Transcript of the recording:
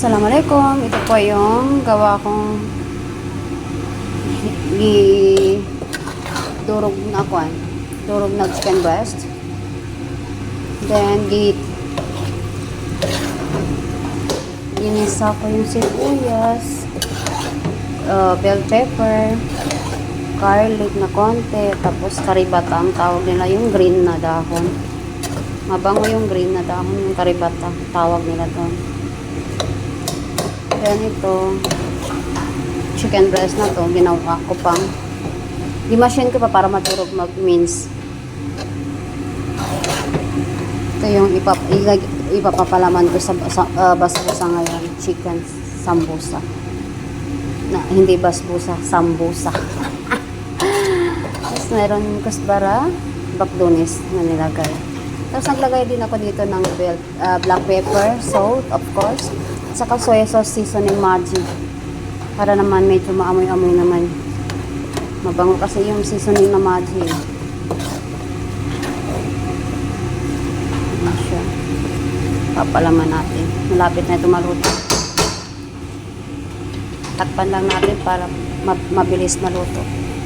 Assalamualaikum. Ito po yung gawa kong durog na kwan. Durog na chicken breast. Then, ginisa ko yung sibuyas, bell pepper, garlic na konti, tapos karibata ang tawag nila, yung green na dahon. Mabango yung green na dahon, yung karibata tawag nila doon. Then ito, chicken breast na to, ginawa ko pang di-machine ko pa para maturog mag-mince. Ito yung ipapapalaman ko sa basbusa ngayon, chicken sambusa. Hindi basbusa, sambusa. Tapos meron kusbara, bakdonis na nilagay. Tapos naglagay din ako dito ng black pepper, salt, of course, at saka soy sauce seasoning Maggi. Para naman medyo maamoy-amoy naman. Mabango kasi yung seasoning na Maggi. Ayan siya. Papalaman natin. Malapit na ito maluto. Takpan lang natin para mabilis maluto.